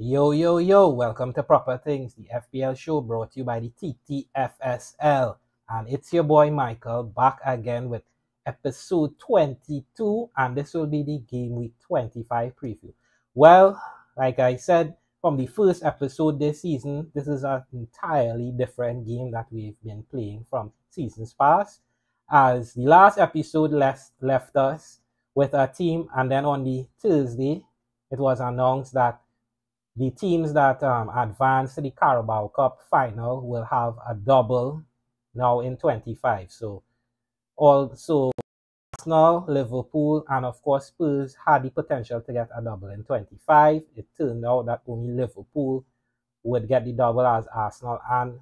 Yo, yo, yo, welcome to Proper Things, the FPL show brought to you by the ttfsl. And it's your boy Michael back again with episode 22, and this will be the Game Week 25 preview. Well, like I said, from the first episode this season, this is an entirely different game that we've been playing from seasons past. As the last episode left us with a team, and then on the Thursday, it was announced that the teams that advance to the Carabao Cup final will have a double now in 25. So also Arsenal, Liverpool, and of course Spurs had the potential to get a double in 25. It turned out that only Liverpool would get the double as Arsenal and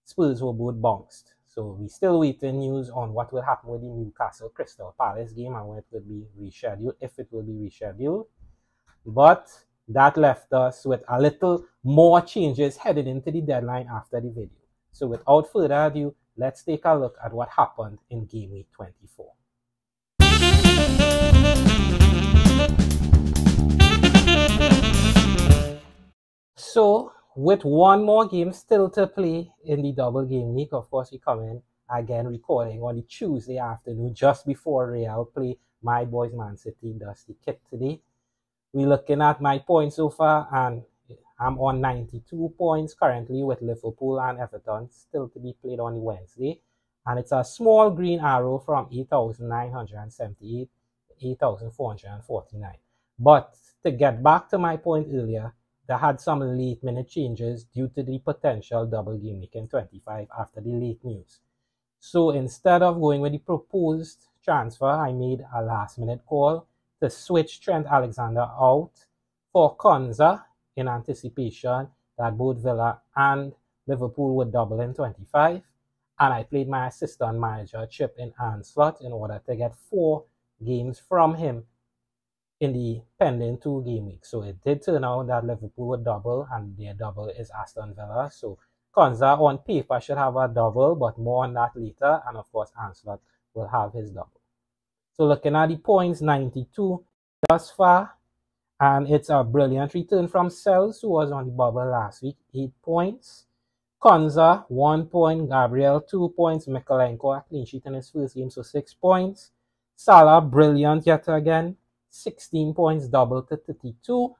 Spurs were both bounced. So we still waiting news on what will happen with the Newcastle Crystal Palace game and when it will be rescheduled, if it will be rescheduled. But that left us with a little more changes headed into the deadline after the video. So without further ado, let's take a look at what happened in Game Week 24. So with one more game still to play in the double game week, of course we come in again recording on the Tuesday afternoon just before Real play my boys Man City Dusty Kit today. We're looking at my points so far, and I'm on 92 points currently with Liverpool and Everton still to be played on Wednesday. And it's a small green arrow from 8,978 to 8,449. But to get back to my point earlier, they had some late minute changes due to the potential double game week in 25 after the late news. So instead of going with the proposed transfer, I made a last minute call to switch Trent Alexander out for Konza in anticipation that both Villa and Liverpool would double in 25. And I played my assistant manager Chip in Anslot in order to get 4 games from him in the pending 2 game week. So it did turn out that Liverpool would double, and their double is Aston Villa. So Konza on paper should have a double, but more on that later. And of course, Anslot will have his double. So looking at the points, 92 thus far. And it's a brilliant return from Sells, who was on the bubble last week, 8 points. Konza, 1 point. Gabriel, 2 points. Mikolenko, a clean sheet in his first game, so 6 points. Salah, brilliant yet again, 16 points, double to 32.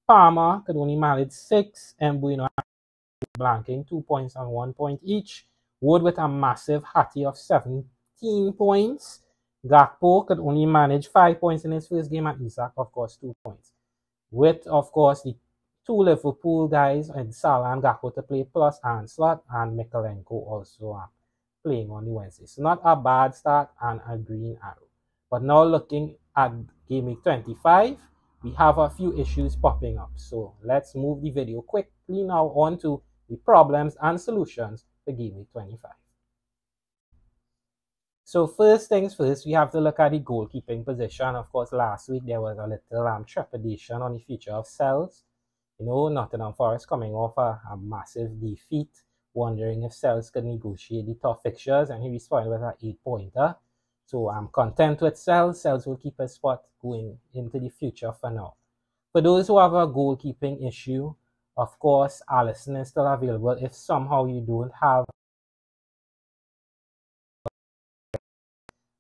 Palmer could only manage 6. Mbuino blanking, 2 points and 1 point each. Wood with a massive hattie of 17 points. Gakpo could only manage 5 points in his first game, and Isak, of course, 2 points. With, of course, the 2 Liverpool guys and Salah and Gakpo to play, plus Anslot and Mikolenko also playing on the Wednesday. So not a bad start and a green arrow. But now looking at Game Week 25, we have a few issues popping up. So let's move the video quickly now on to the problems and solutions for Game Week 25. So first things first, we have to look at the goalkeeping position. Of course, last week there was a little trepidation on the future of Sells. Nottingham Forest coming off a massive defeat, wondering if Sells could negotiate the top fixtures, and he responded with an 8-pointer. So I'm content with Sells. Sells will keep his spot going into the future for now. For those who have a goalkeeping issue, of course, Alisson is still available if somehow you don't have.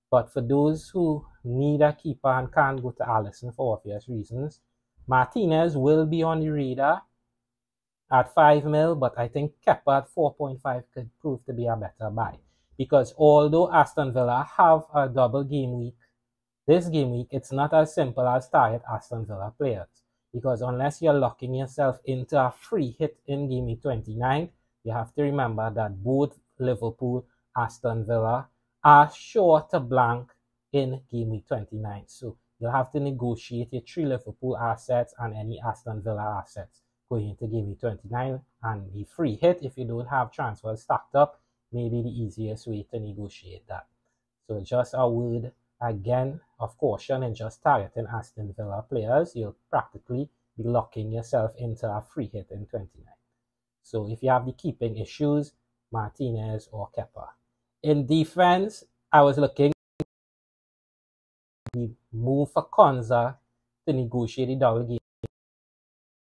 But for those who need a keeper and can't go to Alisson for obvious reasons, Martinez will be on the radar at 5 mil, but I think Kepa at 4.5 could prove to be a better buy. Because although Aston Villa have a double game week, this game week, it's not as simple as target Aston Villa players. Because unless you're locking yourself into a free hit in game week 29, you have to remember that both Liverpool, Aston Villa are sure to blank in game week 29. So you'll have to negotiate your 3 Liverpool assets and any Aston Villa assets going into game week 29. And the free hit, if you don't have transfers stacked up, may be the easiest way to negotiate that. So just a word again of caution in just targeting Aston Villa players. You'll practically be locking yourself into a free hit in 29. So if you have the keeping issues, Martinez or Kepa. In defense, I was looking at the move for Konza to negotiate the double game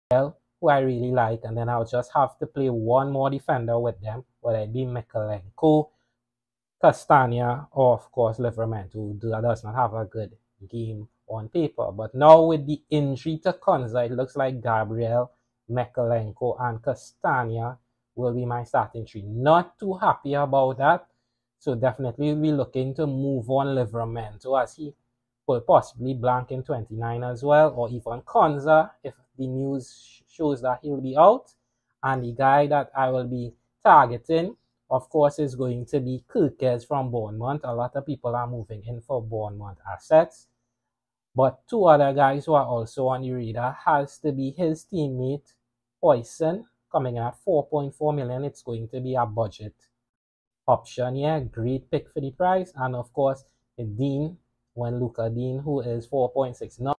who I really like, and then I'll just have to play one more defender with them, whether it be Mikalenko, Castagna, or of course Liverpool, who does not have a good game on paper. But now with the injury to Konza, it looks like Gabriel, Mikalenko, and Castagna will be my starting three. Not too happy about that. So definitely we'll be looking to move on Liverpool as he will possibly blank in 29 as well, or even Konza if the news shows that he'll be out. And the guy that I will be targeting, of course, is going to be Kirkes from Bournemouth. A lot of people are moving in for Bournemouth assets. But two other guys who are also on the radar has to be his teammate, Poison, coming in at 4.4 million. It's going to be a budget option here. Great pick for the price. And of course, Dean, Luca Dean, who is 4.6. Not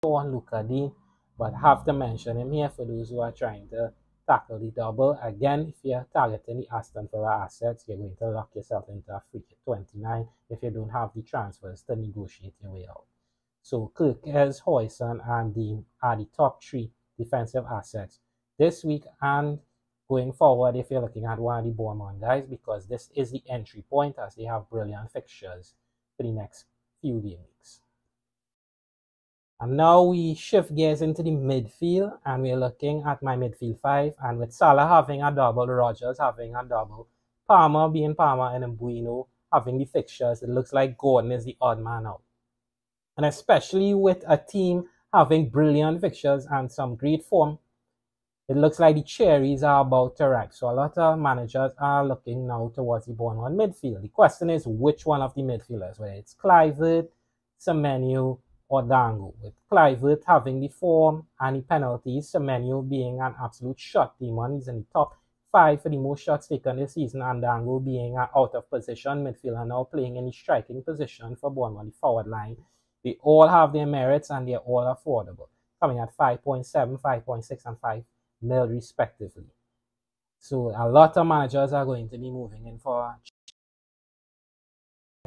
on Luca Dean, but have to mention him here for those who are trying to tackle the double. Again, if you're targeting the Aston Villa assets, you're going to lock yourself into a free hit 29 if you don't have the transfers to negotiate your way out. So Kirkes, Hoyson, and Dean are the top three defensive assets this week and going forward if you're looking at one of the Bournemouth guys, because this is the entry point as they have brilliant fixtures for the next few game weeks. And now we shift gears into the midfield, and we're looking at my midfield five. And with Salah having a double, Rodgers having a double, Palmer being Palmer, and Mbuino having the fixtures, it looks like Gordon is the odd man out. And especially with a team having brilliant fixtures and some great form, it looks like the cherries are about to ripe. So a lot of managers are looking now towards the Bournemouth midfield. The question is which one of the midfielders, whether it's Kluivert, Semenyo, or Dango. With Kluivert having the form and the penalties, Semenyo being an absolute shot demon. He's in the top 5 for the most shots taken this season, and Dango being an out of position midfielder now playing in the striking position for Bournemouth, the forward line. They all have their merits and they're all affordable, coming at 5.7, 5.6, and 5 mil respectively. So a lot of managers are going to be moving in for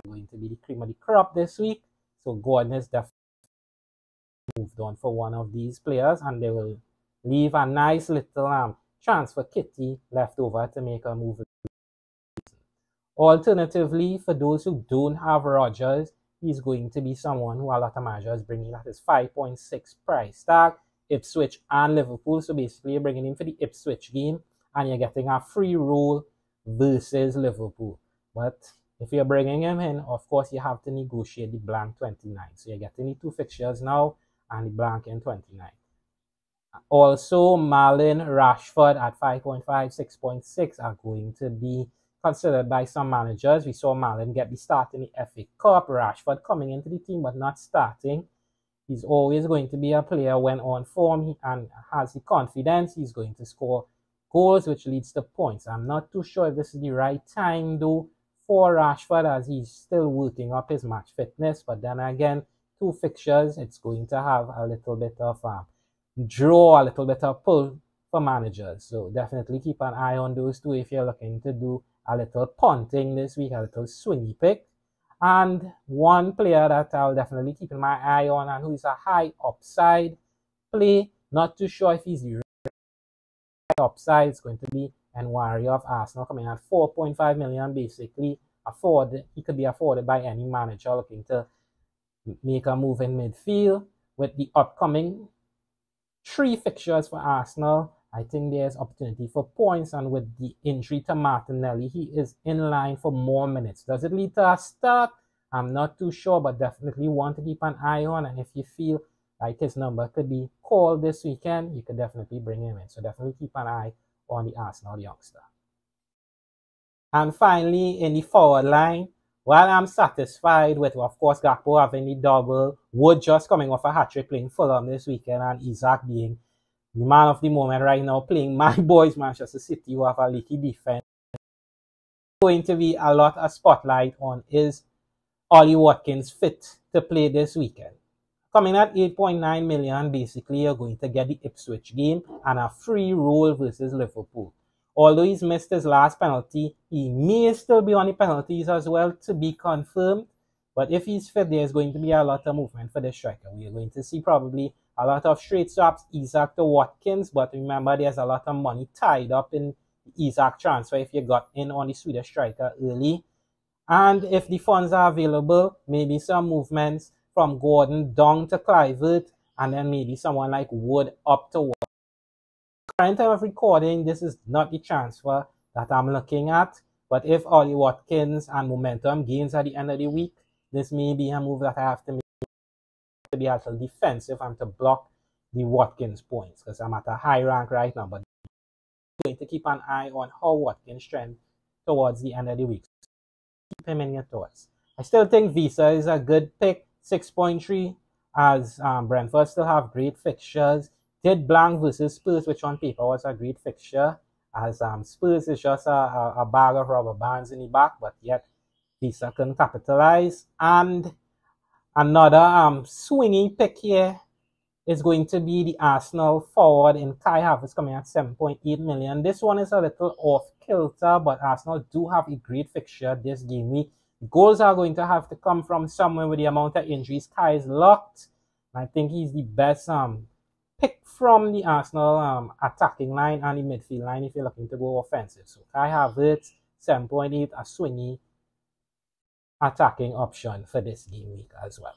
going to be the cream of the crop this week. So Gordon is definitely moved on for one of these players, and they will leave a nice little transfer kitty left over to make a move. Alternatively, for those who don't have Rodgers, he's going to be someone who a lot of managers bringing at his 5.6 price tag. Ipswich and Liverpool. So basically, you're bringing him for the Ipswich game, and you're getting a free roll versus Liverpool. But if you're bringing him in, of course, you have to negotiate the blank 29. So you're getting the two fixtures now and the blank in 29. Also, Malin, Rashford at 5.5, 6.6 are going to be considered by some managers. We saw Malin get the start in the FA Cup. Rashford coming into the team but not starting. He's always going to be a player when on form and has the confidence. He's going to score goals, which leads to points. I'm not too sure if this is the right time, though, for Rashford, as he's still working up his match fitness. But then again, two fixtures, it's going to have a little bit of draw, a little bit of pull for managers. So definitely keep an eye on those two if you're looking to do a little punting this week, a little swingy pick. And one player that I'll definitely keep my eye on and who is a high upside play, not too sure if he's the right upside, it's going to be Enquiries of Arsenal, coming at 4.5 million, basically he could be afforded by any manager looking to make a move in midfield. With the upcoming 3 fixtures for Arsenal, I think there's opportunity for points, and with the injury to Martinelli, he is in line for more minutes. Does it lead to a start? I'm not too sure, but definitely want to keep an eye on, and if you feel like his number could be called this weekend, you could definitely bring him in. So definitely keep an eye on the Arsenal youngster. And finally, in the forward line, while I'm satisfied with, of course, Gakpo having the double, Wood just coming off a hat-trick playing Fulham this weekend, and Isaac being the man of the moment right now, playing my boys Manchester City, who have a leaky defense. Going to be a lot of spotlight on is Ollie Watkins fit to play this weekend. Coming at 8.9 million, basically you're going to get the Ipswich game and a free roll versus Liverpool. Although he's missed his last penalty, he may still be on the penalties as well, to be confirmed. But if he's fit, there's going to be a lot of movement for the striker. We are going to see probably a lot of straight swaps, Isaac to Watkins, but remember there's a lot of money tied up in the Isaac transfer if you got in on the Swedish striker early. And if the funds are available, maybe some movements from Gordon down to Kluivert, and then maybe someone like Wood up to Watkins. Current time of recording, this is not the transfer that I'm looking at, but if Ollie Watkins and momentum gains at the end of the week, this may be a move that I have to make to be a little defensive and to block the Watkins points, because I'm at a high rank right now, but I'm going to keep an eye on how Watkins trend towards the end of the week. Keep him in your thoughts. I still think Visa is a good pick, 6.3, as Brentford still have great fixtures. Did blank versus Spurs, which on paper was a great fixture, as Spurs is just a bag of rubber bands in the back, but yet Visa can capitalize. And another swingy pick here is going to be the Arsenal forward in Kai Havertz, coming at 7.8 million. This one is a little off kilter, but Arsenal do have a great fixture this game week. Goals are going to have to come from somewhere with the amount of injuries. Kai is locked. I think he's the best pick from the Arsenal attacking line and the midfield line if you're looking to go offensive. So Kai Havertz, 7.8, a swingy attacking option for this game week as well.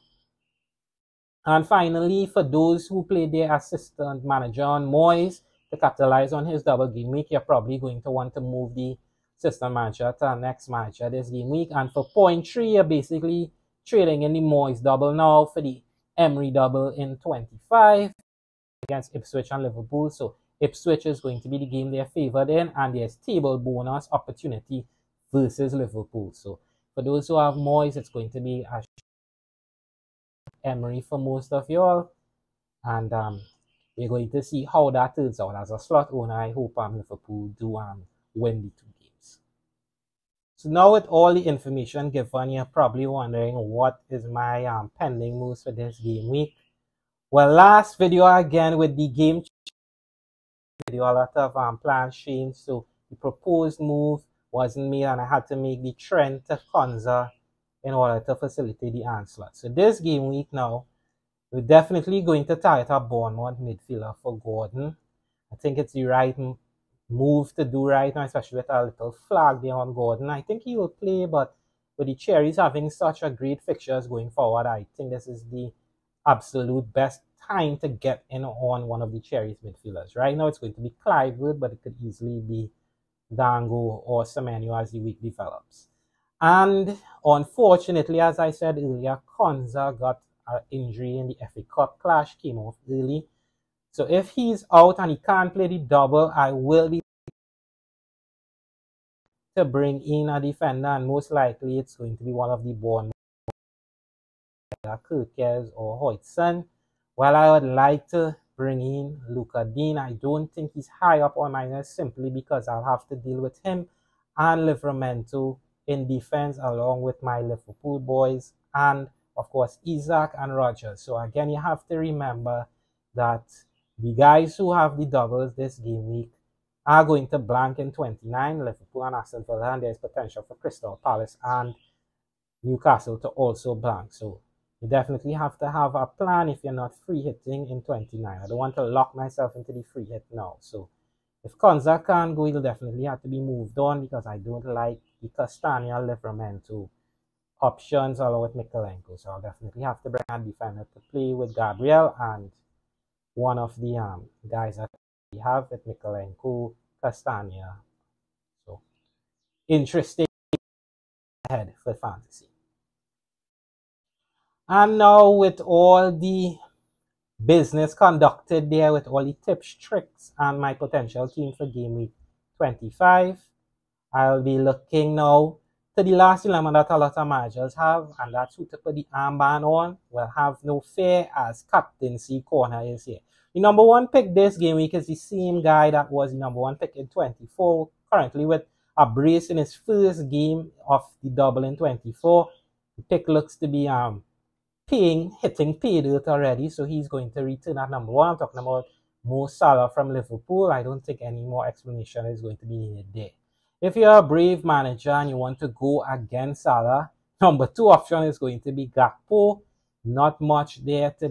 And finally, for those who play their assistant manager on Moyes to capitalize on his double game week, you're probably going to want to move the assistant manager to the next manager this game week. And for 0.3, you're basically trading in the Moyes double now for the Emery double in 25 against Ipswich and Liverpool. So Ipswich is going to be the game they're favored in, and there's table bonus opportunity versus Liverpool. So for those who have Moyes, it's going to be a Emery for most of y'all, and we're going to see how that turns out. As a slot owner, I hope Liverpool do win the 2 games. So now with all the information given, you're probably wondering what is my pending moves for this game week. Well, last video again with the game video, a lot of plans changed, so the proposed move wasn't made, and I had to make the Trent to Konza in order to facilitate the onslaught. So this game week now, we're definitely going to target a Bournemouth midfielder for Gordon. I think it's the right move to do right now, especially with a little flag there on Gordon. I think he will play, but with the Cherries having such a great fixtures going forward, I think this is the absolute best time to get in on one of the Cherries midfielders. Right now, it's going to be Kluivert, but it could easily be Dango or Semenyo as the week develops. And unfortunately, as I said earlier, Konza got an injury in the FA Cup clash, came off early. So if he's out and he can't play the double, I will be to bring in a defender, and most likely it's going to be one of the Bournemouth, Kirkes or Hoytson. While I would like to bring in Luca Dean, I don't think he's high up on my list simply because I'll have to deal with him and Livramento in defense along with my Liverpool boys and of course Isaac and Rogers. So again, you have to remember that the guys who have the doubles this game week are going to blank in 29, Liverpool and Aston Villa, and there's potential for Crystal Palace and Newcastle to also blank. So you definitely have to have a plan if you're not free hitting in 29. I don't want to lock myself into the free hit now. So if Konza can't go, he'll definitely have to be moved on because I don't like the Castagna Livramento options along with Mikalenko. So I'll definitely have to bring a defender to play with Gabriel and one of the guys that we have with Mikalenko, Castagna. So interesting ahead for fantasy. And now with all the business conducted there, with all the tips, tricks, and my potential team for game week 25, I'll be looking now to the last dilemma that a lot of managers have, and that's who to put the armband on. Well, have no fear, as captaincy corner is here. The number 1 pick this game week is the same guy that was the number 1 pick in 24, currently with a brace in his first game of the double in 24. The pick looks to be hitting pay dirt already, so he's going to return at number 1. I'm talking about Mo Salah from Liverpool. I don't think any more explanation is going to be needed there. If you're a brave manager and you want to go against Salah, number 2 option is going to be Gakpo. Not much there to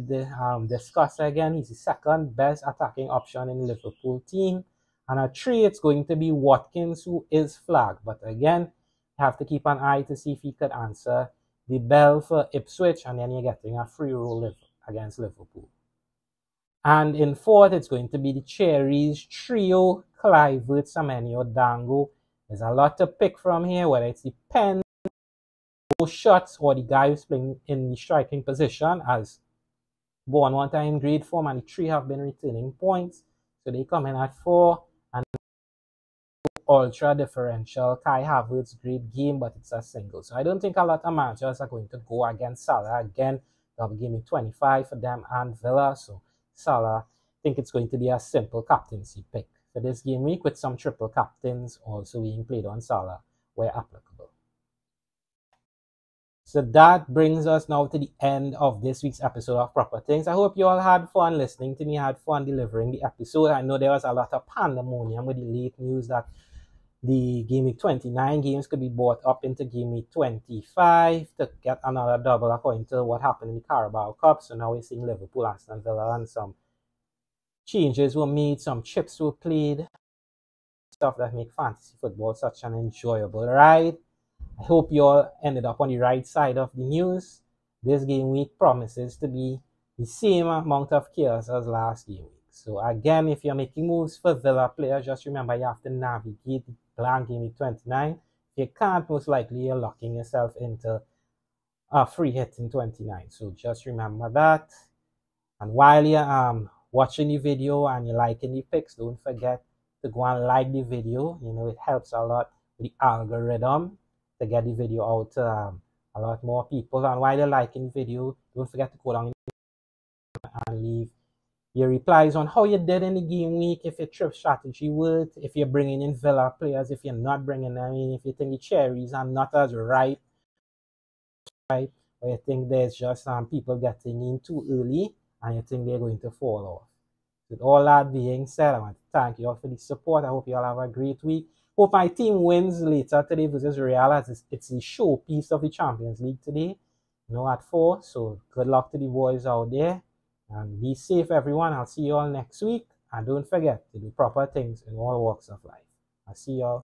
discuss again. He's the second best attacking option in the Liverpool team. And at 3, it's going to be Watkins, who is flagged. But again, you have to keep an eye to see if he could answer the bell for Ipswich, and then you're getting a free roll against Liverpool. And in 4th, it's going to be the Cherries trio, Clivert, Semenyo, Dango. There's a lot to pick from here, whether it's the pen, shots, or the guy who's playing in the striking position, as Bourne one time in great form, and the 3 have been returning points. So they come in at 4, and ultra differential. Kai Havertz, great game, but it's a single. So I don't think a lot of managers are going to go against Salah again. They'll be giving 25 for them and Villa. So Salah, I think it's going to be a simple captaincy pick for this game week, with some triple captains also being played on Salah where applicable. So that brings us now to the end of this week's episode of Proper Things. I hope you all had fun listening to me, had fun delivering the episode. I know there was a lot of pandemonium with the late news that the Game Week 29 games could be brought up into Game Week 25 to get another double according to what happened in the Carabao Cup. So now we're seeing Liverpool, Aston Villa, and some changes were made, some chips were played, stuff that make fantasy football such an enjoyable ride. I hope you all ended up on the right side of the news. This game week promises to be the same amount of chaos as last game week. So again, if you're making moves for Villa players, just remember you have to navigate the blank game week 29. If you can't, most likely you're locking yourself into a free hit in 29. So just remember that. And while you're watching the video and you're liking the pics, don't forget to go and like the video. You know, it helps a lot with the algorithm to get the video out to a lot more people. And while you're liking the video, don't forget to go down and leave your replies on how you did in the game week, if your trip strategy worked, if you're bringing in Villa players, if you're not bringing them in, if you think the Cherries are not as right, or you think there's just people getting in too early and you think they're going to fall off. With all that being said, I want to thank you all for the support. I hope you all have a great week. Hope my team wins later today versus Real, as it's the showpiece of the Champions League today, at 4. So good luck to the boys out there. And be safe, everyone. I'll see you all next week. And don't forget to do proper things in all walks of life. I'll see you all.